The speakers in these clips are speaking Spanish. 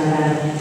declarar.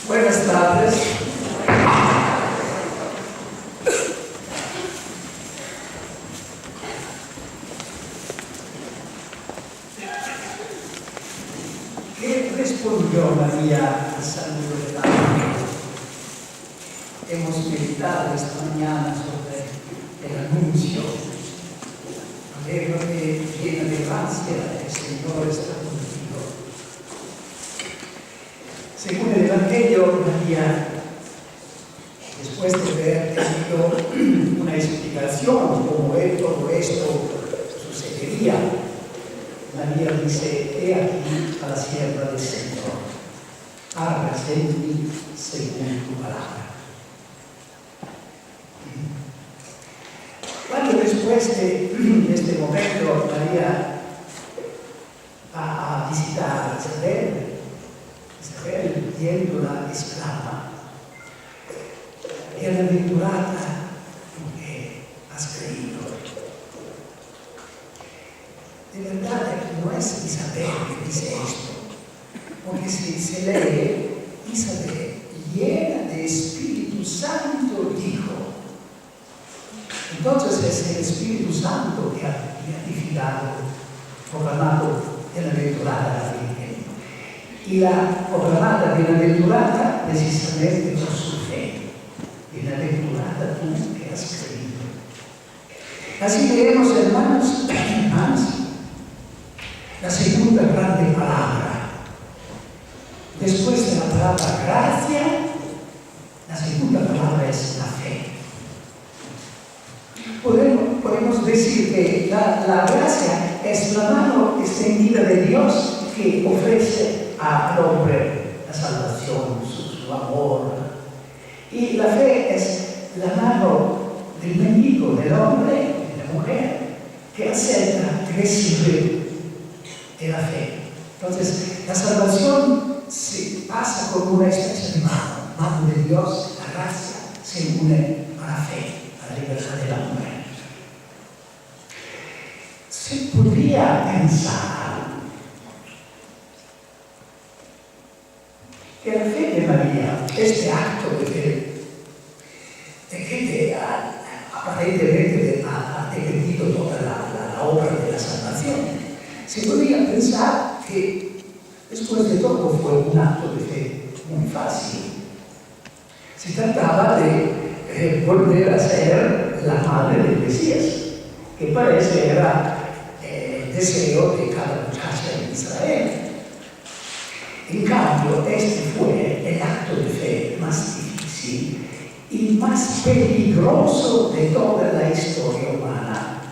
Buenas tardes. ¿Qué respondió María al saludo del ángel? Hemos meditado esta mañana sobre el anuncio. Alégrate, llena de gracia, el Señor está contigo. Según el Evangelio, María, después de haber tenido una explicación cómo todo esto sucedería, María dice: he aquí a la sierva del Señor, hágase en mí según tu palabra. Cuando después de este momento María va a visitar a Isabel, viéndola exclama: bienaventurada tú que has creído. De verdad que no es Isabel que dice esto, porque si se lee, Isabel, llena de Espíritu Santo, dijo. Entonces es el Espíritu Santo que ha beatificado, proclamado bienaventurada la Virgen. Y la proclamada bienaventurada precisamente por su fe. Bienaventurada tú que has creído. Así leemos, hermanos y hermanas, la segunda grande palabra. Después de la palabra gracia, la segunda palabra es la fe. Podemos decir que la gracia es la mano extendida de Dios que ofrece al hombre la salvación, su amor. Y la fe es la mano del mendigo, del hombre, de la mujer, que acepta recibe de la fe. Entonces, la salvación se pasa como una especie de mano de Dios, la gracia se une a la fe, a la libertad del hombre. Se podría pensar que la fe de María, este acto de fe, que aparentemente ha defendido toda la obra de la salvación, se podría pensar que después de todo fue un acto de fe muy fácil. Se trataba de volver a ser la madre del Mesías, que parece era el deseo de cada muchacha en Israel. En cambio, este fue el acto de fe más difícil y más peligroso de toda la historia humana.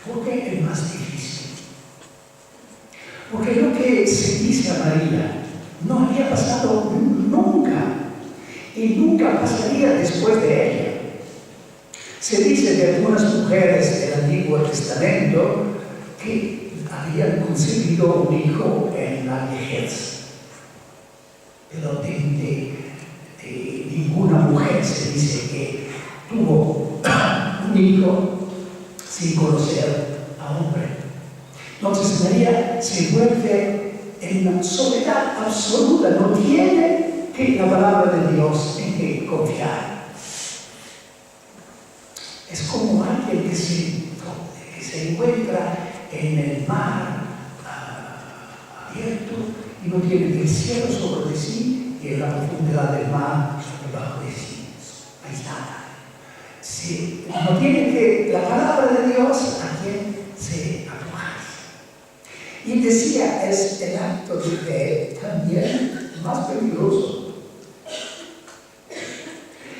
¿Por qué el más difícil? Porque lo que se dice a María no había pasado nunca y nunca pasaría después de ella. Se dice de algunas mujeres del Antiguo Testamento que habían concebido un hijo en la vejez, pero de ninguna mujer se dice que tuvo un hijo sin conocer a hombre. Entonces María se vuelve en una soledad absoluta, no tiene que la palabra de Dios en que confiar. Es como alguien que se encuentra en el mar abierto y no tiene el cielo sobre de sí y la profundidad del mar debajo de sí. Aislada. Sí, no tiene que la palabra de Dios a quien se apoya. Y decía, es el acto de fe también más peligroso.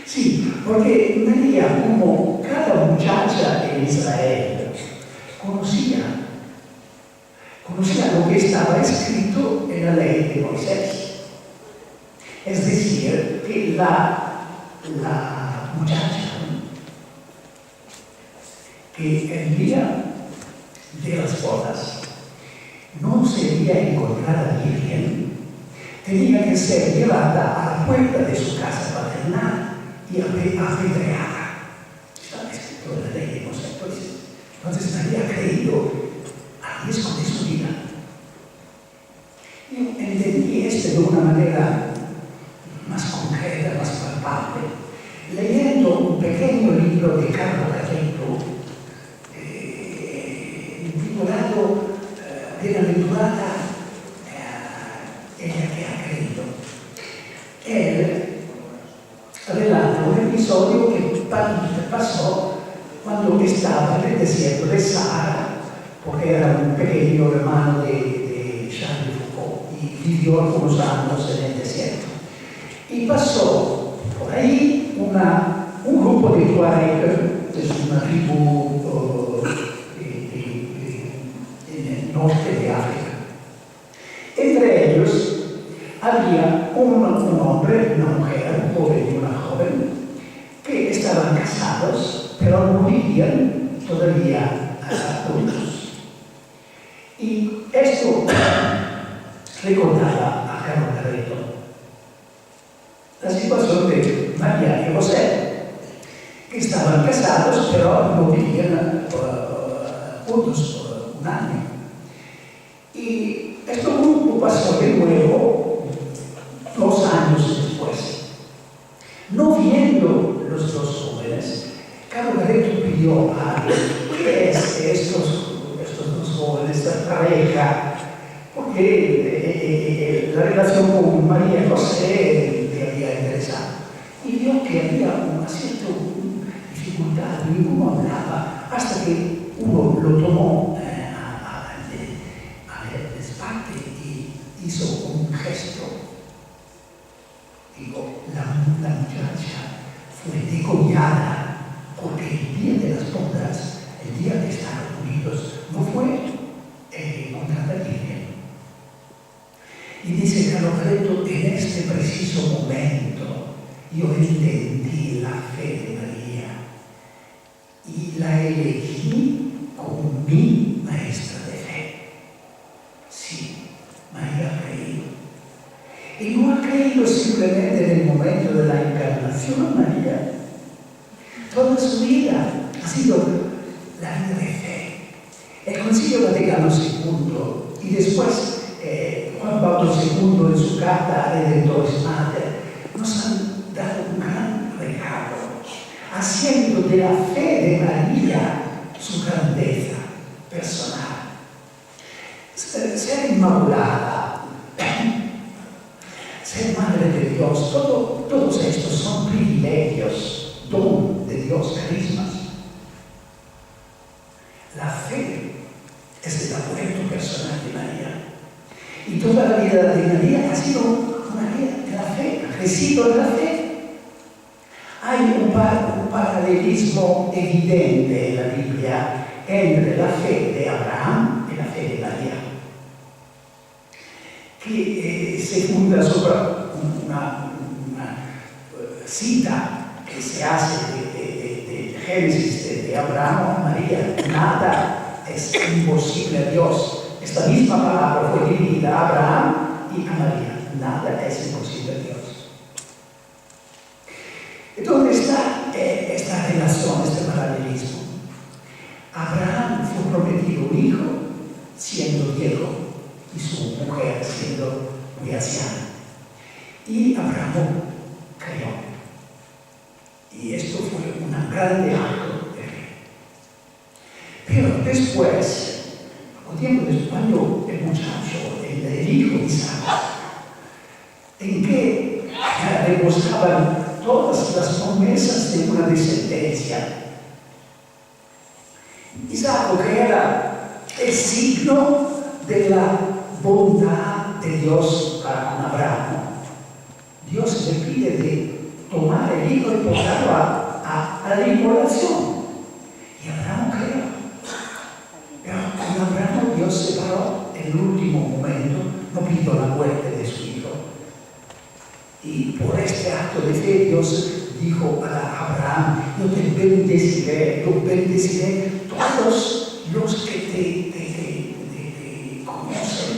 Sí, porque María, como cada muchacha en Israel, conocía lo que estaba escrito en la ley de Moisés. Es decir, que la muchacha que el día de las bodas no sería encontrada virgen, tenía que ser llevada a la puerta de su casa paternal y apedreada. Está escrito en la ley de Moisés. Entonces María ha creído al riesgo de su vida. Yo entendí esto de una manera más concreta, más palpable, leyendo un pequeño libro de Carlo Carretto, titulado Bienaventurata ella que ha creído. Él relata un episodio que pasó cuando estaba en el desierto de Sahara, porque era un pequeño hermano de Charles de Foucault y vivió algunos años en el desierto. Y pasó por ahí un grupo de Tuareg, es una tribu en el norte de África. Entre ellos había un hombre, una mujer, un joven y una joven, que estaban casados, pero no vivían todavía juntos. Y esto recordaba a Carlo Carretto la situación de María y José, que estaban casados, pero no vivían juntos por un año. Y este grupo pasó de nuevo 2 años después. No viendo los dos jóvenes, Carlo Carretto pidió a ¿qué es estos dos jóvenes, esta pareja? Porque la relación con María y José le había interesado. Y vio que había una cierta dificultad, ninguno hablaba, hasta que uno lo tomó a desparte y hizo un gesto. Digo, la muchacha fue degollada porque el día de las bodas, el día de Estados Unidos, no fue encontrada virgen. Y dice Carlo Carretto, en este preciso momento yo entendí la fe de María y la elegí como como mi maestra de fe. Sí, María ha creído. Y no ha creído simplemente en el momento de la encarnación, María. Toda su vida ha sido la vida de fe. El Concilio Vaticano II y después Juan Pablo II en su carta a Redentores Mater nos han dado un gran regalo, haciendo de la fe de María su grandeza personal. Ser inmaculada, ser madre de Dios, todos estos son privilegios, don de Dios, carismas. La fe es el apoyo personal de María. Y toda la vida de María ha sido una vida de la fe, ha crecido en la fe. Hay un paralelismo evidente en la Biblia entre la fe de Abraham y la fe de María, que se funda sobre una cita que se hace de Génesis de Abraham a María. Nada es imposible a Dios. Esta misma palabra fue dirigida a Abraham y a María. Nada es imposible a Dios. ¿Dónde está esta relación, este paralelismo? Abraham fue prometido un hijo siendo viejo y su mujer siendo muy anciana. Y Abraham creyó. Y esto fue un grande acto de fe. Pero después, poco tiempo después, cuando el muchacho, el hijo Isaac, en que demostraban todas las promesas de una descendencia, Isaac, que era el signo de la bondad de Dios para Abraham, Dios le pide de tomar el hijo y portarlo a la inmolación. Y Abraham creyó. Pero con Abraham Dios se paró en el último momento, no pidió la muerte de su hijo. Y por este acto de fe Dios dijo a Abraham: yo te bendeciré, todos los que te conocen.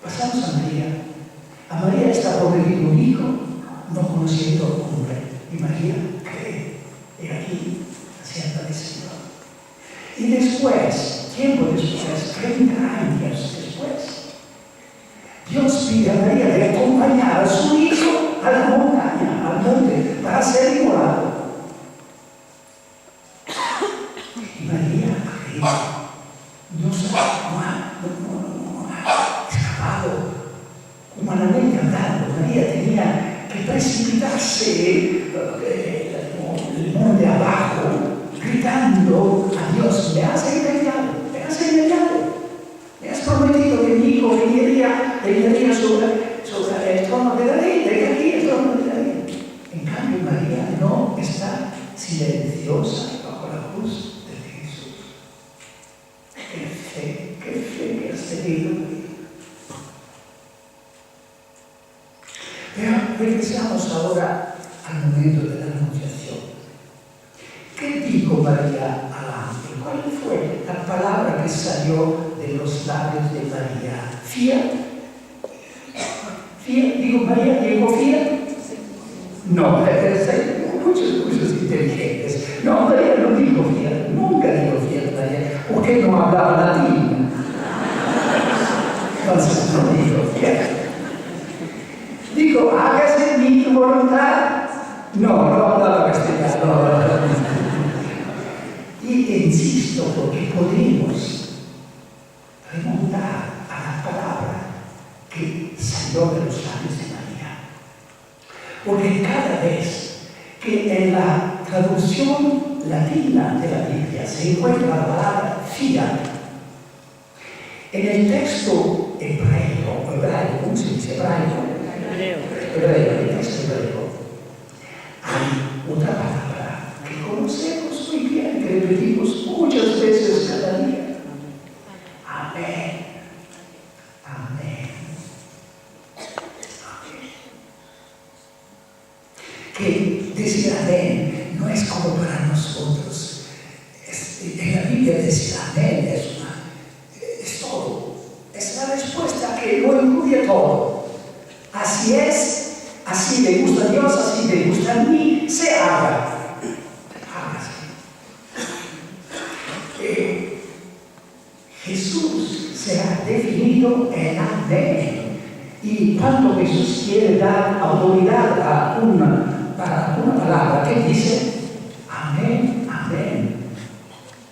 Pasamos a María. A María está prometido un hijo, no conociendo hombre. Y María cree. Y aquí sienta el Señor. Y después, tiempo después, 30 años después, Dios pide a María de acompañar a su hijo a la montaña, al monte, para ser inmolado. Y María no ha escapado humanamente hablando. María tenía que precipitarse el monte abajo, gritando a Dios: me has engañado, me has prometido que mi hijo veniría sobre el trono de David, de aquí el trono de David. En cambio, María no está silenciosa bajo la cruz de Jesús. Qué fe que has tenido, María. Pero regresamos ahora al momento de la anunciación. ¿Qué dijo María al ángel? ¿Cuál fue la palabra que salió de los labios de María? ¿Fiat? ¿Digo María? ¿Digo fiat? No, muchos inteligentes. No, María no dijo fiat. Nunca dijo fiat María. ¿Por qué no hablaba latín? Entonces no dijo fiat. Dijo: hágase mi voluntad. No hablaba castellano. Y insisto, porque podemos remontar a la palabra que salió de los labios de María. Porque cada vez que en la traducción latina de la Biblia se encuentra la palabra fiat, en el texto hebraico, ¿cómo se dice hebraico? El texto hebraico, hay otra palabra que conocemos muy bien, que repetimos muchas veces cada día. Amén. Amén. Amén. Que decir amén no es como para nosotros En la Biblia decir amén es todo. Es la respuesta que lo incluye todo. Así es, así le gusta a Dios, así le gusta a mí, se haga. Jesús se ha definido en amén. Y cuando Jesús quiere dar autoridad a una palabra, ¿qué dice? Amén, amén.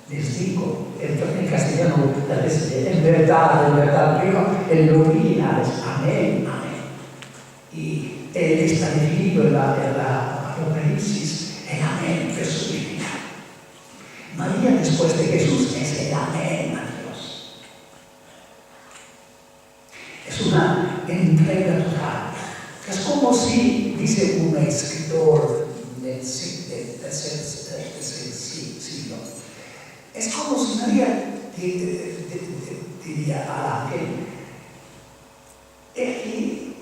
Les digo, en castellano tal vez en verdad, pero el original es amén, amén. Y él está definido en la Apocalipsis, el amén personificado. María, después de Jesús, es el amén a Dios. Es una entrega total. Es como si, dice un escritor del siglo, es como si María diría al ángel: aquí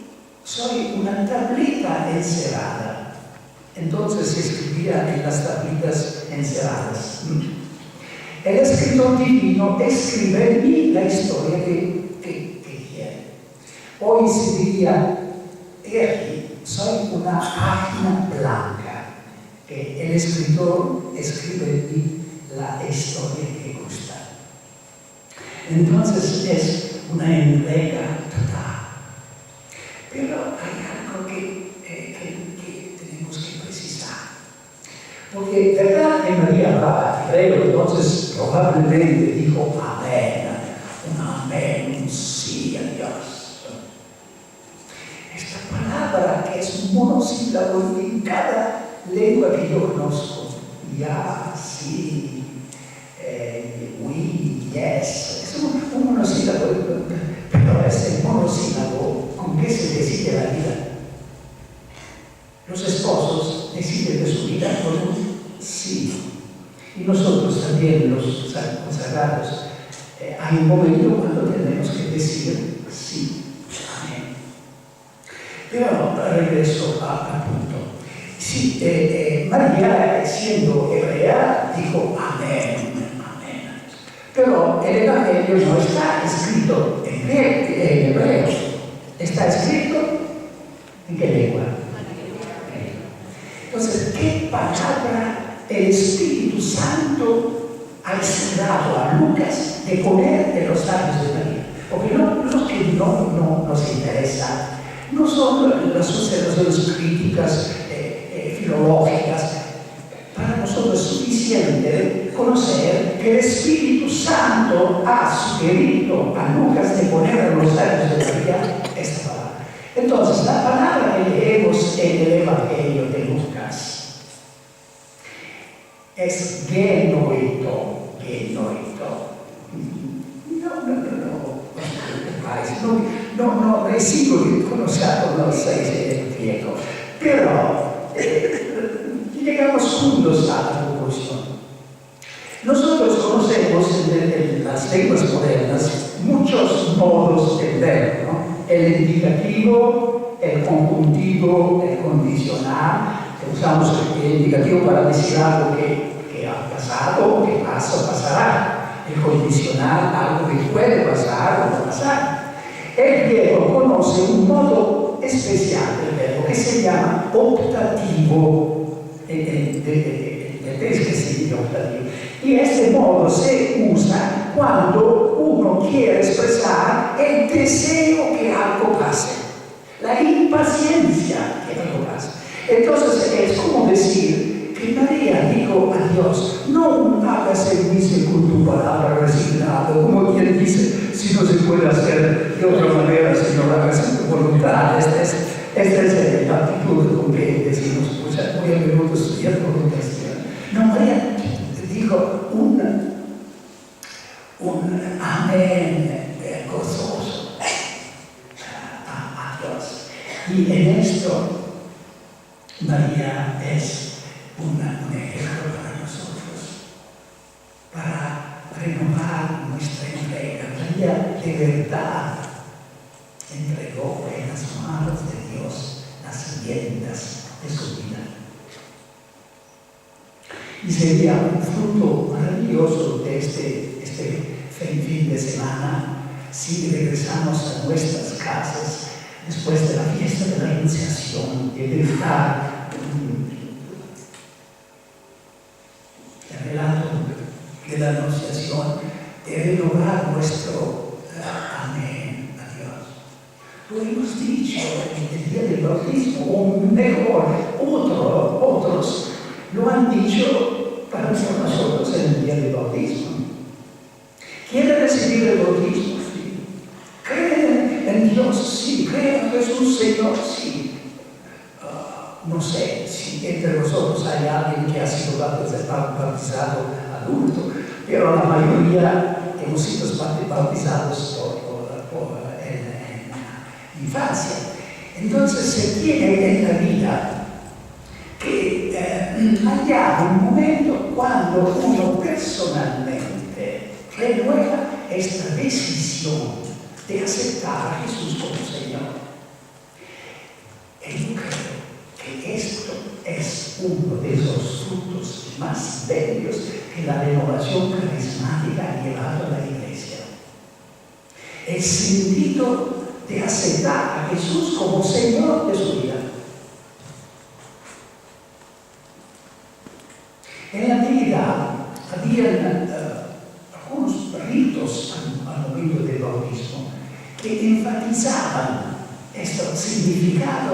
soy una tablita encerrada. Entonces escribía en las tablitas encerradas. El escritor divino escribe en mí la historia que quiere. Hoy se diría: aquí soy una página blanca, que el escritor escribe en mí la historia que gusta. Entonces es una entrega total. Pero hay algo que tenemos que precisar. Porque verdad que María hablaba hebreo, entonces probablemente dijo amén, un amén, un sí a Dios. Esta palabra que es un monosílabo en cada lengua que yo conozco, ya, sí, oui, yes, es un monosílabo, pero es el monosílabo con que se decide la vida. Los esposos deciden de su vida con un sí. Y nosotros también, los consagrados, hay un momento cuando tenemos que decir sí. Amén. Pero regreso al punto. Sí, María, siendo hebrea, dijo amén. Pero el Evangelio no está escrito en hebreo, está escrito ¿en qué lengua? Entonces, ¿qué palabra el Espíritu Santo ha inspirado a Lucas de poner en los labios de María? Porque lo que no nos interesa no son las observaciones críticas, filológicas. Para nosotros es suficiente conocer que el Espíritu Santo ha sugerido a Lucas de poner en los labios de María esta palabra. Entonces, la palabra que leemos en el Evangelio de Lucas es genoito. No recibo de conocer los 6 en griego, pero llegamos juntos a la conclusión. Nosotros conocemos en las lenguas modernas muchos modos de verbo, ¿no? El indicativo, el conjuntivo, el condicional, que usamos el indicativo para decir algo que ha pasado, que pasa o pasará. El condicional, algo que puede pasar o no pasar. El griego conoce un modo especial del verbo que se llama optativo. Que se dice optativo. Y este modo se usa cuando uno quiere expresar el deseo que algo pase, la impaciencia que algo pase. Entonces es como decir que María dijo a Dios: no hagas el mismo con tu palabra resignado, como quien dice: si no se puede hacer de otra manera, si no lo hagas en tu voluntad. Esta es la actitud con que decimos, pues muy a menudo estudiar voluntad. No, María dijo un amén gozoso a Dios. Y en esto María es un ejemplo para nosotros, para renovar nuestra entrega. María de verdad entregó en las manos de Dios las riendas de su vida. Y sería un fruto maravilloso maravilloso de este fin de semana, si regresamos a nuestras casas después de la fiesta de la Anunciación, de gritar el relato de la Anunciación, de renovar nuestro amén a Dios. Lo hemos dicho en el día del bautismo, o mejor, otros lo han dicho para nosotros en el día del bautismo. ¿Quiere recibir el bautismo? Sí. ¿Cree en Dios? Sí. ¿Cree en Jesús, Señor? Sí. No sé si entre nosotros hay alguien que ha sido bautizado adulto, pero la mayoría hemos sido bautizados en infancia. Entonces se tiene en la vida que haya un momento cuando uno personalmente renueva esta decisión de aceptar a Jesús como Señor. Y yo creo que esto es uno de esos frutos más bellos que la renovación carismática ha llevado a la Iglesia. El sentido de aceptar a Jesús como Señor de su vida. En la antigüedad había algunos ritos al momento del bautismo que enfatizaban este significado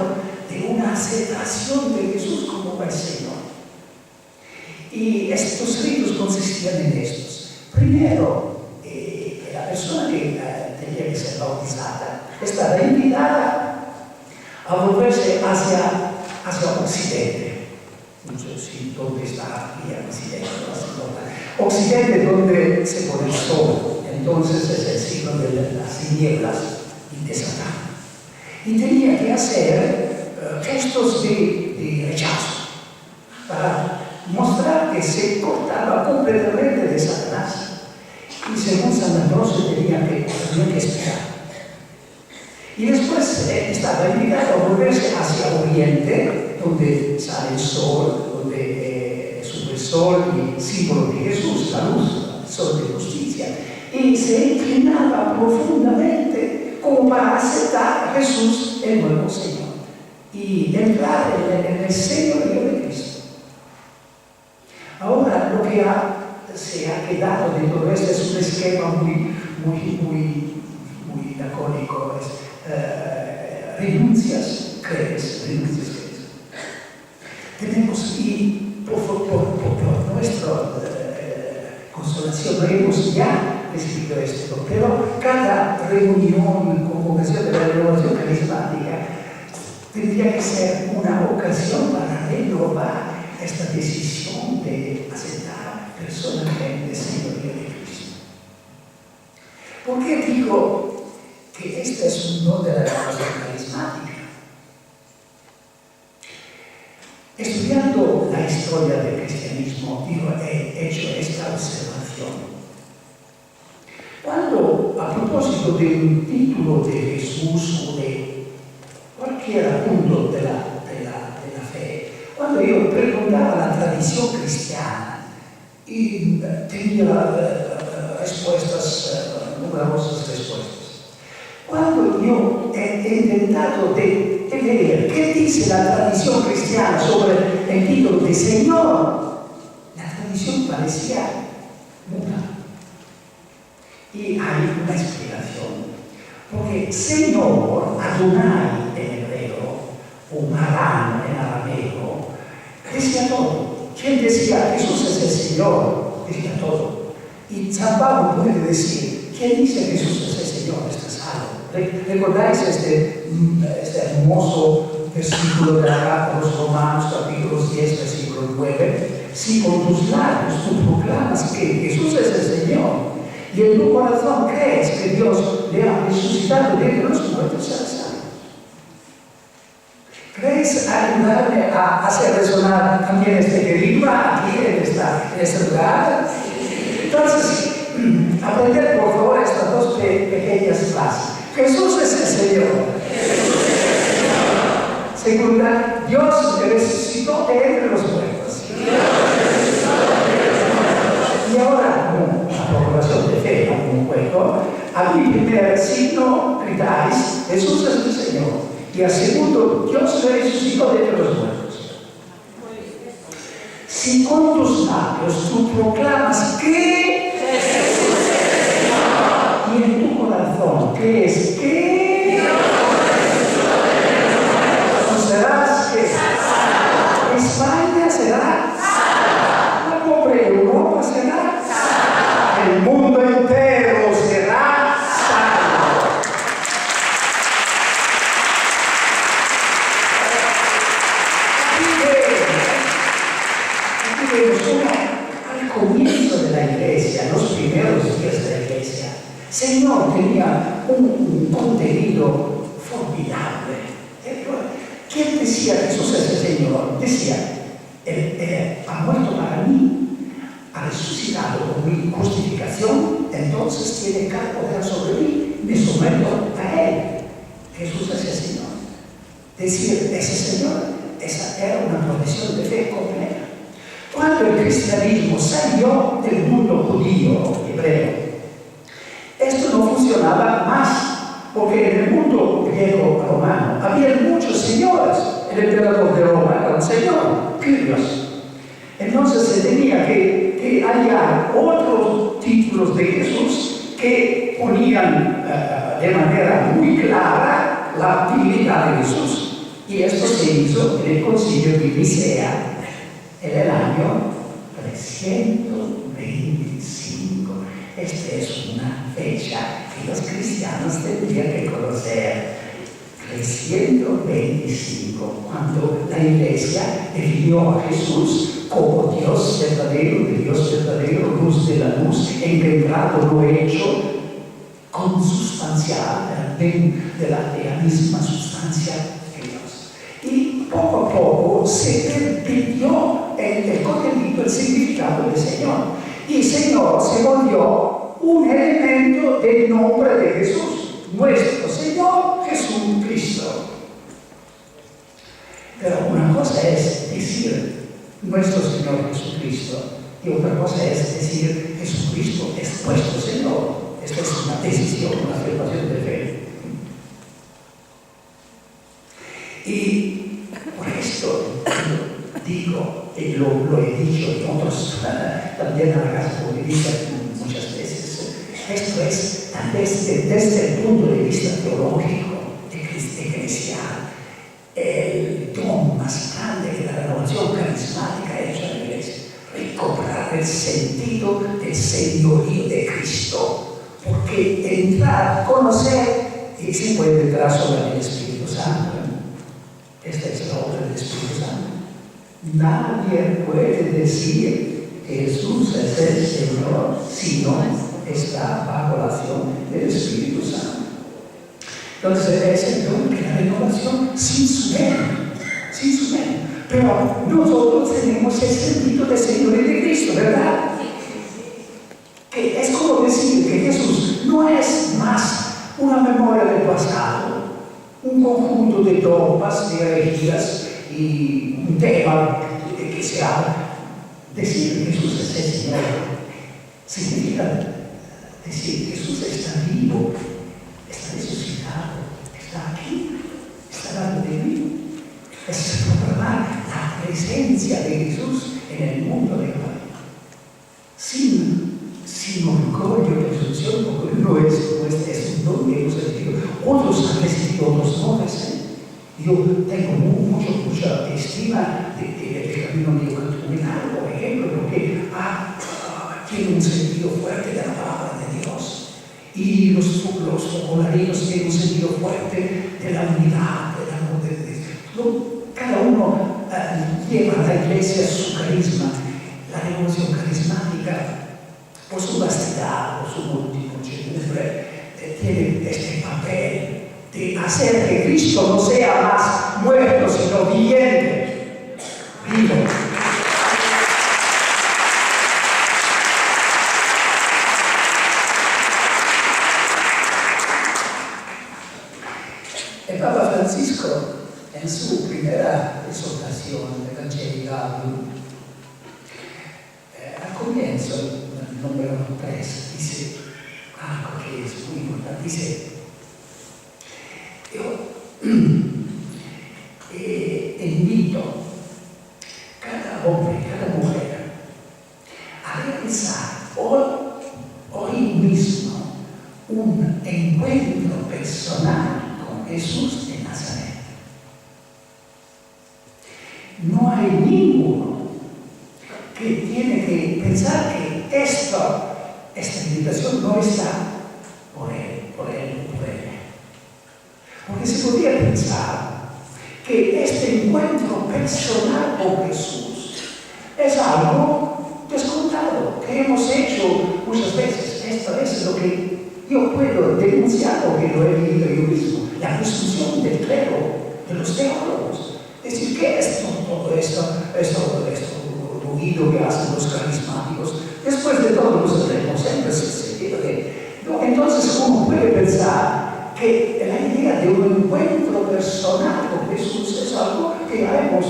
de una aceptación de Jesús como el Señor. Y estos ritos consistían en estos. Primero, la persona que tenía que ser bautizada estaba invitada a volverse hacia Occidente. No sé si dónde está aquí Occidente, Occidente donde se pone el sol. Entonces es el signo de las tinieblas y de Satán. Y tenía que hacer gestos de rechazo para mostrar que se cortaba completamente de Satanás. Y según San Ambrosio tenía que esperar. Y después estaba invitado a volverse hacia Oriente, donde sale el sol, donde sube el sol y símbolo de Jesús, la luz, el sol de justicia. Y se inclinaba profundamente como para aceptar a Jesús, el nuevo Señor, y entrar en el señorío de Cristo. Ahora, lo que se ha quedado de todo esto es un esquema muy lacónico. Renuncias crees. Tenemos, y por nuestra consolación, hemos ya recibido esto, pero cada reunión, convocación de la renovación carismática, tendría que ser una ocasión para renovar esta decisión de aceptar personalmente el señorío de Cristo. ¿Por qué digo que este es un don de la renovación carismática? Estudiando la historia del cristianismo, he hecho esta observación. Cuando, a propósito de un título de Jesús o de cualquier punto de la fe, cuando yo preguntaba la tradición cristiana y tenía numerosas respuestas, cuando yo he intentado de leer qué dice la tradición cristiana sobre el título de Señor, la tradición parecía muda. Y hay una explicación. Porque Señor, Adonai en hebreo, o Marán en arameo, decía todo. Quien decía Jesús es el Señor, decía todo. Y San Pablo puede decir, ¿quién dice Jesús es el Señor? Está salvo. ¿Recordáis este hermoso versículo de la carta a los Romanos, capítulo 10, versículo 9? Si con tus labios tú proclamas que Jesús es el Señor, y en tu corazón crees que Dios le ha resucitado de entre los muertos, serás salvo. ¿Queréis ayudarme a hacer resonar también este querigma aquí en este lugar? Entonces, aprender por favor estas dos pequeñas frases. Jesús es el Señor. Segunda, Dios le resucitó de entre los muertos. Y ahora, a mi primer signo gritáis, Jesús es el Señor. Y al segundo, Dios le resucitó de entre los muertos. Si con tus labios tú proclamas que Jesús es el Señor, y en tu corazón crees que tú serás que España será salva, la pobre Europa será salva, el mundo entero será salvo. Aquí vemos al comienzo de la iglesia, los primeros días de la iglesia, el Señor tenía un contenido formidable. ¿Quién decía Jesús es el Señor? Decía, Él ha muerto para mí, ha resucitado por mi justificación, entonces tiene cada poder sobre mí, me someto a Él. Jesús es el Señor. Decir, ese Señor, esa era una profesión de fe completa. Cuando el cristianismo salió del mundo judío, hebreo, esto no funcionaba más. Porque en el mundo griego romano había muchos señores. El emperador de Roma era un señor, Kyrios. Entonces se tenía que hallar otros títulos de Jesús que ponían de manera muy clara la divinidad de Jesús. Y esto se hizo en el concilio de Nicea en el año 325. Esta es una fecha que los cristianos tendrían que conocer. 325, cuando la iglesia definió a Jesús como Dios verdadero, de Dios verdadero, luz de la luz, engendrado, no hecho, consubstancial de la misma sustancia de Dios. Y poco a poco se perdió el contenido, el significado del Señor. Y Señor se volvió un elemento del nombre de Jesús, nuestro Señor Jesucristo. Pero una cosa es decir nuestro Señor Jesucristo y otra cosa es decir Jesucristo es nuestro Señor. Esta es una decisión, una afirmación de fe. Y por esto digo, y lo he dicho en otros, también a la casa comunista muchas veces, esto es desde el punto de vista teológico, eclesial, el don más grande de la renovación carismática hecha en la iglesia, recobrar el sentido del señorío de Cristo, porque entrar, conocer, y se puede entrar sobre el Espíritu Santo. Esta es la obra del Espíritu Santo. Nadie puede decir que Jesús es el Señor si no está bajo la acción del Espíritu Santo. Entonces es el don que la renovación sin su mérito. Pero nosotros tenemos el sentido del Señor de Cristo, ¿verdad? Que es como decir que Jesús no es más una memoria del pasado, un conjunto de dogmas, de herejías y un tema de que se habla. Decir que Jesús es el Señor significa decir que Jesús está vivo, está resucitado, está aquí, está dando de mí. Es proclamar la presencia de Jesús en el mundo de hoy. Sin orgullo de presunción, porque no es un don que hemos recibido. Otros han recibido otros dones. Yo tengo mucha estima del camino neocatecumenal, por ejemplo, porque tiene un sentido fuerte de la palabra de Dios. Y los focolarinos tienen un sentido fuerte de la unidad, del amor de Dios. Cada uno lleva a la iglesia su carisma. La renovación carismática, por su vastidad, por su multimuchedumbre, tiene este papel de hacer que Cristo no sea más muerto, sino viviente, vivo. El Papa Francisco, en su primera exhortación de Evangelii Gaudium, al comienzo, el número 3, dice: algo que es muy importante. Dice, yo invito cada hombre, cada mujer a realizar hoy mismo un encuentro personal con Jesús de Nazaret. No hay ninguno que tiene que pensar que esta invitación no está por él. Porque se podría pensar que este encuentro personal con Jesús es algo descontado, que hemos hecho muchas veces. Esta es lo que yo puedo denunciar, porque lo he vivido yo mismo, la presunción del clero, de los teólogos. Es decir, ¿qué es todo esto ruido que hacen los carismáticos? Después de todo, nosotros tenemos siempre ese sentido de... No, entonces uno puede pensar que la idea de un encuentro personal con Jesús es algo que ya hemos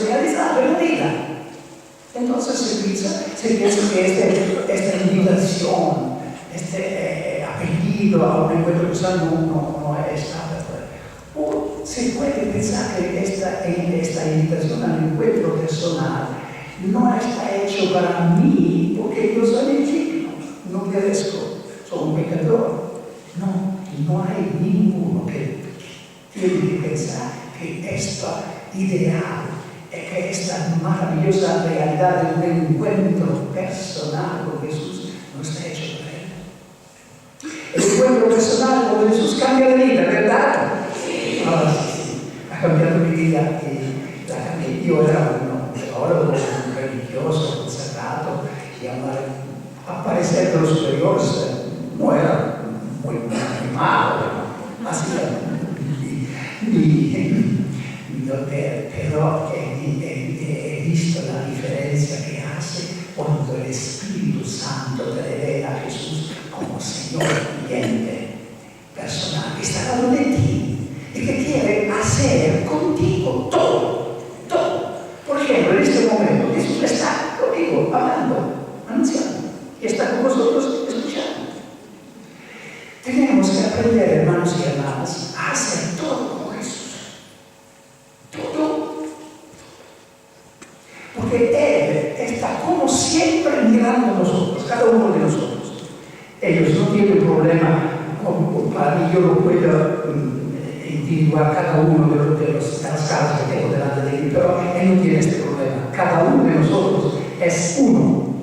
realizado en la vida. Entonces se piensa que esta invitación, este apellido a un encuentro personal no está. O se puede pensar que esta invitación al encuentro personal no está hecho para mí porque yo soy indigno, no merezco, soy un pecador. No hay ninguno que tiene que pensar que esta ideal, que esta maravillosa realidad de un encuentro personal con Jesús no está hecho para él. El encuentro personal con Jesús cambia la vida, ¿verdad? Sí. Ha cambiado mi vida y la cambié. Yo era un religioso, consagrado, y al parecer de los superiores no era muy malo, así pero he visto la diferencia que hace cuando el Espíritu Santo te revela a Jesús como Señor viviente, personal, que está dentro de ti y que quiere hacer contigo todo. Por ejemplo, en este momento Jesús está contigo, hablando, anunciando, y está con vosotros escuchando. Tenemos que aprender, hermanos y hermanas, a hacer todo como Jesús. Todo. Porque Él está como siempre mirando a nosotros, cada uno de nosotros. Ellos no tienen problema para mí, yo no puedo individuar cada uno de las caras que tengo delante de Él, pero Él no tiene este problema. Cada uno de nosotros es uno.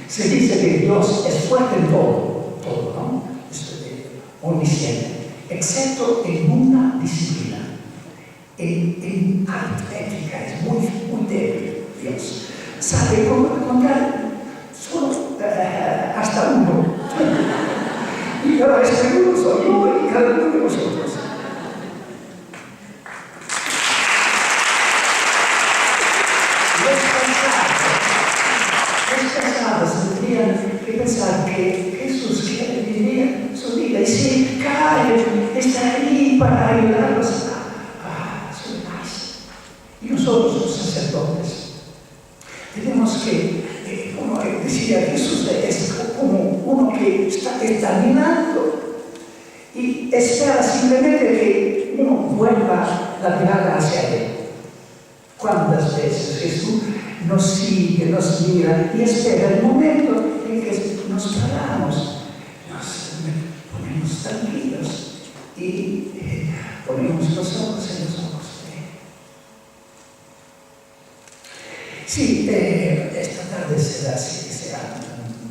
Se dice que Dios es fuerte en todo, ¿no? Omnisciente, excepto en una disciplina. En aritmética es muy débil Dios. Sabe contar solo hasta uno. Y ahora este uno soy yo y cada uno de vosotros. Los pensados tendrían que pensar que Jesús quiere vivir su vida y si cae, está ahí para ayudarlos a su paz. Y nosotros, los sacerdotes, tenemos que, como decía Jesús, es como uno que está mirando y espera simplemente que uno vuelva la mirada hacia Él. ¿Cuántas veces Jesús nos sigue, nos mira y espera el momento en que nos paramos, nos ponemos tranquilos y ponemos los ojos en los ojos de Él? Sí, esta tarde será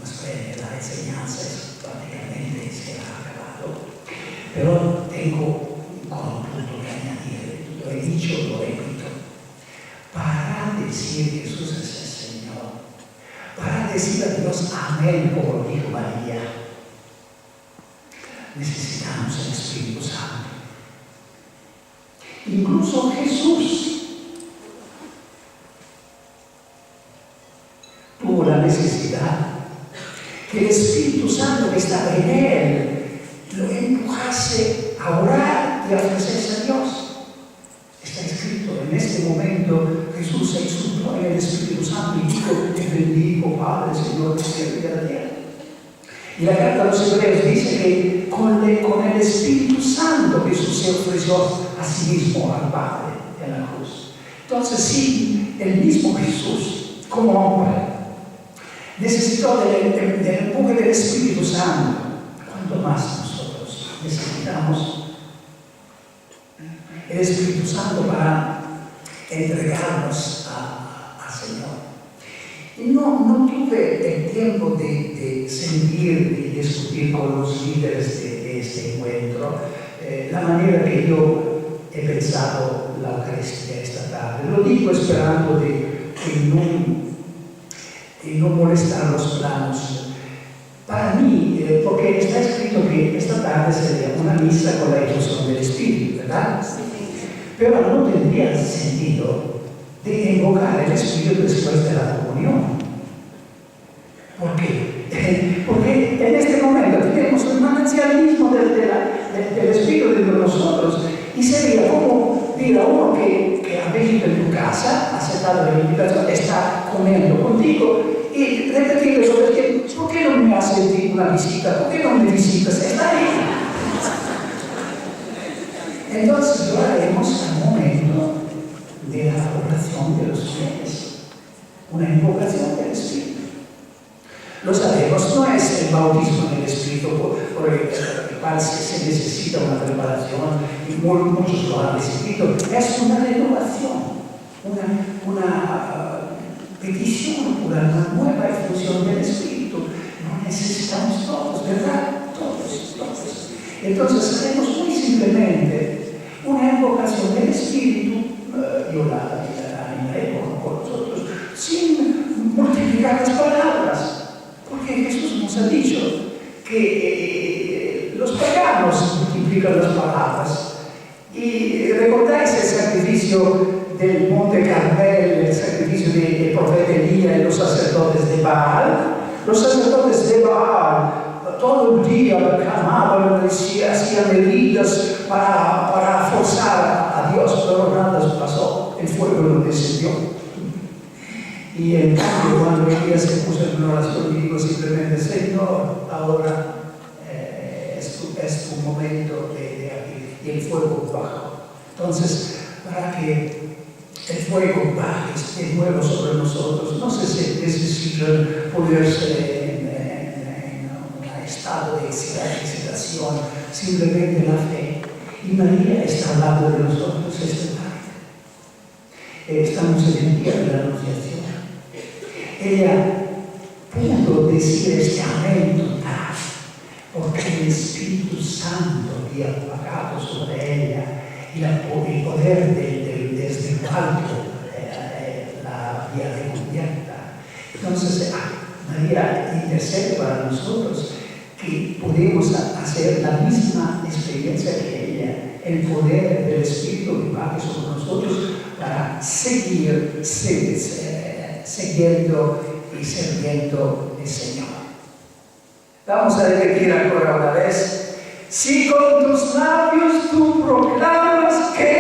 más breve la enseñanza, prácticamente se ha acabado, pero tengo un punto que añadir. Lo he dicho, lo repito. Para decir Jesús es el Señor, para decir a Dios amén, como dijo María, necesitamos el Espíritu Santo. Incluso Jesús tuvo la necesidad que el Espíritu Santo que estaba en Él lo empujase a orar y a ofrecerse a Dios. Está escrito, en este momento Jesús se exultó en el Espíritu Santo y dijo: te bendigo, Padre, Señor del cielo y de la tierra. Y la carta a los Hebreos dice que con el Espíritu Santo Jesús se ofreció a sí mismo al Padre en la cruz. Entonces, sí, el mismo Jesús, como hombre, necesitó del empuje del Espíritu Santo. ¿Cuánto más nosotros necesitamos el Espíritu Santo para entregarnos al Señor? No tuve el tiempo de sentir y discutir con los líderes de este encuentro la manera que yo he pensado la Eucaristía esta tarde. Lo digo esperando de no molestar los planos. Para mí, porque está escrito que esta tarde sería una misa con la efusión del Espíritu, ¿verdad? Pero no tendría sentido de invocar el Espíritu después de la comunión. ¿Por qué? Porque en este momento tenemos el manancialismo del Espíritu de nosotros, y sería como dir a uno que ha venido en tu casa, ha aceptado la invitación, está comiendo contigo, y repetirle sobre que, ¿por qué no me haces una visita? ¿Por qué no me visitas? Está ahí. Entonces lo haremos al momento de la oración de los fieles, una invocación del Espíritu. Lo sabemos, no es el bautismo en el Espíritu por el cual se necesita una preparación, y muchos lo han recibido. Es una renovación, una petición, una nueva efusión del Espíritu. No necesitamos todos, ¿verdad? Todos. Entonces haremos muy simplemente una invocación del Espíritu, yo la animaré con nosotros, sin multiplicar las palabras. Porque Jesús nos ha dicho que los paganos multiplican las palabras. Y recordáis el sacrificio del Monte Carmel, el sacrificio del profeta Elías y los sacerdotes de Baal. Los sacerdotes de Baal todo el día clamaban, hacían medidas para forzar a Dios, pero nada pasó, el fuego no descendió. Y en cambio, cuando Elías se puso en oración, dijo simplemente: Señor, ahora es tu momento de aquí, y el fuego bajó. Entonces, para que el fuego baje de nuevo sobre nosotros, no se necesita ponerse en un estado de excitación, simplemente la fe. Y María está al lado de nosotros esta tarde. Estamos en el día de la Anunciación. Ella pudo decir este amén total, porque el Espíritu Santo había pagado sobre ella, y el poder desde lo alto la había recubierta. Entonces, María intercede para nosotros, que podemos hacer la misma experiencia que ella, el poder del Espíritu que pague sobre nosotros para seguir siguiendo y sirviendo al Señor. Vamos a repetir ahora una vez. Si con tus labios tú proclamas que